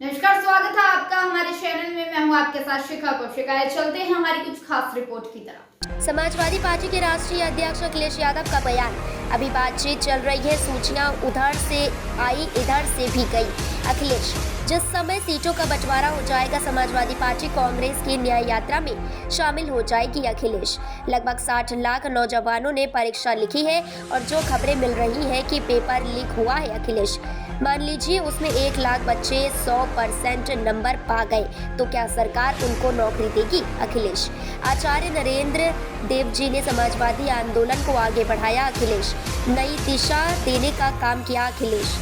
नमस्कार, स्वागत है आपका हमारे चैनल में। मैं हूं आपके साथ शिखा कौशिक। चलते हैं हमारी कुछ खास रिपोर्ट की तरफ। समाजवादी पार्टी के राष्ट्रीय अध्यक्ष अखिलेश यादव का बयान। अभी बातचीत चल रही है, सूचना उधर से आई इधर से भी गई। अखिलेश, जिस समय सीटों का बंटवारा हो जाएगा, समाजवादी पार्टी कांग्रेस की न्याय यात्रा में शामिल हो जाएगी। अखिलेश, लगभग 60 लाख नौजवानों ने परीक्षा लिखी है और जो खबरें मिल रही हैं कि पेपर लीक हुआ है। अखिलेश, मान लीजिए उसमें 1 लाख बच्चे 100% नंबर पा गए, तो क्या सरकार उनको नौकरी देगी? अखिलेश, आचार्य नरेंद्र देव जी ने समाजवादी आंदोलन को आगे बढ़ाया। अखिलेश, नई दिशा देने का काम किया। अखिलेश,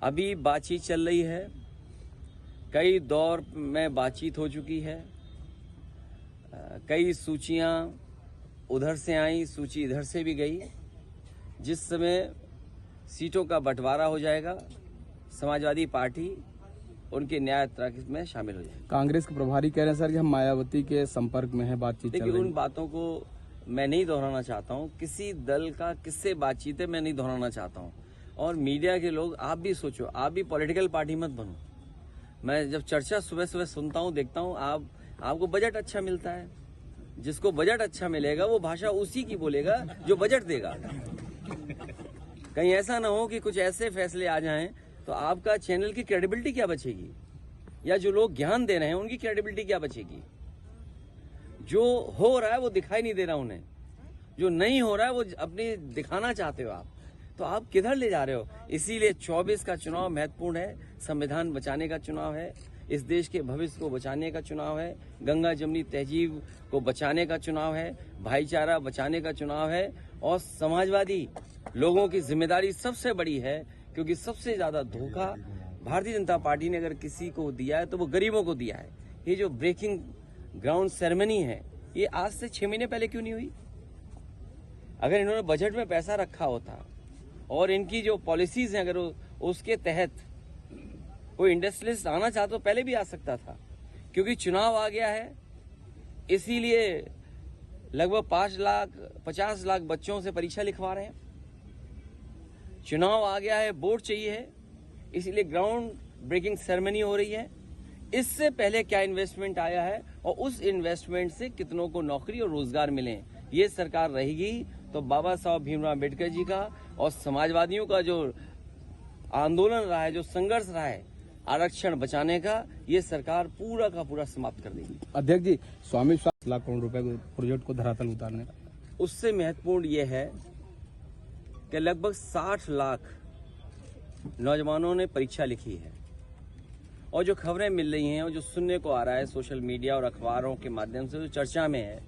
अभी बातचीत चल रही है, कई दौर में बातचीत हो चुकी है, कई सूचियां उधर से आई, सूची इधर से भी गई। जिस समय सीटों का बंटवारा हो जाएगा, समाजवादी पार्टी उनके न्याय यात्रा में शामिल हो जाएगी। कांग्रेस के प्रभारी कह रहे हैं सर कि हम मायावती के संपर्क में है, बातचीत चल रही है। उन बातों को मैं नहीं दोहराना चाहता हूँ। किसी दल का किससे बातचीत है मैं नहीं दोहराना चाहता हूँ। और मीडिया के लोग, आप भी सोचो, आप भी पॉलिटिकल पार्टी मत बनो। मैं जब चर्चा सुबह सुबह सुनता हूँ, देखता हूँ, आपको बजट अच्छा मिलता है। जिसको बजट अच्छा मिलेगा वो भाषा उसी की बोलेगा जो बजट देगा। कहीं ऐसा ना हो कि कुछ ऐसे फैसले आ जाएं तो आपका चैनल की क्रेडिबिलिटी क्या बचेगी, या जो लोग ज्ञान दे रहे हैं उनकी क्रेडिबिलिटी क्या बचेगी। जो हो रहा है वो दिखाई नहीं दे रहा उन्हें, जो नहीं हो रहा है वो अपने दिखाना चाहते हो आप, तो आप किधर ले जा रहे हो। इसीलिए 24 का चुनाव महत्वपूर्ण है। संविधान बचाने का चुनाव है, इस देश के भविष्य को बचाने का चुनाव है, गंगा जमनी तहजीब को बचाने का चुनाव है, भाईचारा बचाने का चुनाव है। और समाजवादी लोगों की जिम्मेदारी सबसे बड़ी है, क्योंकि सबसे ज्यादा धोखा भारतीय जनता पार्टी ने अगर किसी को दिया है तो वो गरीबों को दिया है। ये जो ब्रेकिंग ग्राउंड सेरेमनी है, ये आज से 6 महीने पहले क्यों नहीं हुई? अगर इन्होंने बजट में पैसा रखा होता और इनकी जो पॉलिसीज हैं अगर उसके तहत कोई इंडस्ट्रियलिस्ट आना चाहता तो पहले भी आ सकता था। क्योंकि चुनाव आ गया है, इसीलिए लगभग 50 लाख बच्चों से परीक्षा लिखवा रहे हैं। चुनाव आ गया है, वोट चाहिए है, इसीलिए ग्राउंड ब्रेकिंग सेरेमनी हो रही है। इससे पहले क्या इन्वेस्टमेंट आया है और उस इन्वेस्टमेंट से कितनों को नौकरी और रोजगार मिले, ये सरकार रहेगी तो बाबा साहब भीमराव अम्बेडकर जी का और समाजवादियों का जो आंदोलन रहा है, जो संघर्ष रहा है आरक्षण बचाने का, ये सरकार पूरा का पूरा समाप्त कर देगी। अध्यक्ष जी, स्वामी 7 लाख करोड़ रुपए प्रोजेक्ट को धरातल उतारने का, उससे महत्वपूर्ण ये है कि लगभग 60 लाख नौजवानों ने परीक्षा लिखी है। और जो खबरें मिल रही हैं और जो सुनने को आ रहा है सोशल मीडिया और अखबारों के माध्यम से, जो चर्चा में है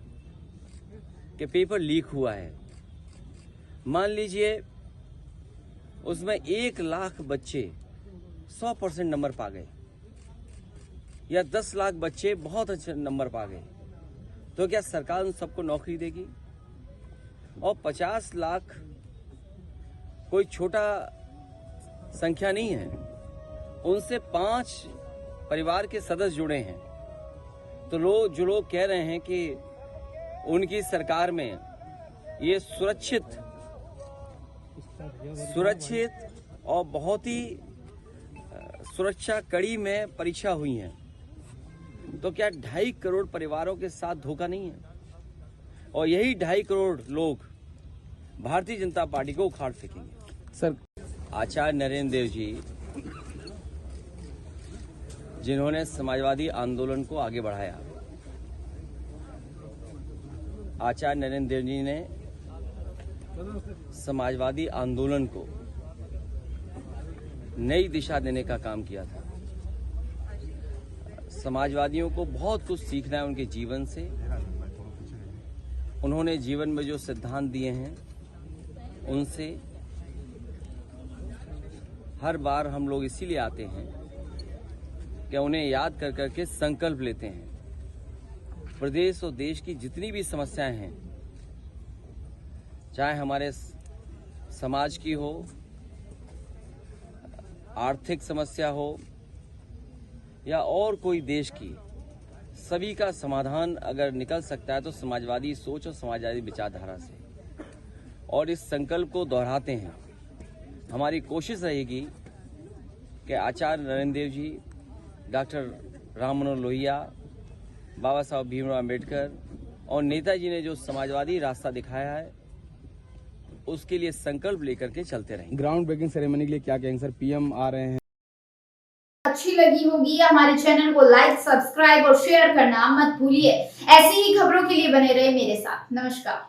कि पेपर लीक हुआ है। मान लीजिए उसमें 1 लाख बच्चे 100% नंबर पा गए, या 10 लाख बच्चे बहुत अच्छे नंबर पा गए, तो क्या सरकार उन सबको नौकरी देगी? और 50 लाख कोई छोटा संख्या नहीं है, उनसे 5 परिवार के सदस्य जुड़े हैं। तो जो लोग कह रहे हैं कि उनकी सरकार में ये सुरक्षित और बहुत ही सुरक्षा कड़ी में परीक्षा हुई है, तो क्या 2.5 करोड़ परिवारों के साथ धोखा नहीं है? और यही 2.5 करोड़ लोग भारतीय जनता पार्टी को उखाड़ फेंकेंगे। सर, आचार्य नरेंद्र देव जी, जिन्होंने समाजवादी आंदोलन को आगे बढ़ाया, आचार्य नरेंद्र देव जी ने समाजवादी आंदोलन को नई दिशा देने का काम किया था। समाजवादियों को बहुत कुछ सीखना है उनके जीवन से। उन्होंने जीवन में जो सिद्धांत दिए हैं उनसे हर बार हम लोग इसीलिए आते हैं कि उन्हें याद कर करके संकल्प लेते हैं। प्रदेश और देश की जितनी भी समस्याएं हैं, चाहे हमारे समाज की हो, आर्थिक समस्या हो, या और कोई देश की, सभी का समाधान अगर निकल सकता है तो समाजवादी सोच और समाजवादी विचारधारा से। और इस संकल्प को दोहराते हैं। हमारी कोशिश रहेगी कि आचार्य नरेंद्र देव जी, डॉक्टर राम मनोहर लोहिया, बाबा साहब भीमराव अम्बेडकर और नेताजी ने जो समाजवादी रास्ता दिखाया है उसके लिए संकल्प लेकर के चलते रहेंगे। ग्राउंड ब्रेकिंग सेरेमनी के लिए क्या कहेंगे सर? पीएम आ रहे हैं। अच्छी लगी होगी हमारे चैनल को लाइक, सब्सक्राइब और शेयर करना मत भूलिए। ऐसी ही खबरों के लिए बने रहे मेरे साथ। नमस्कार।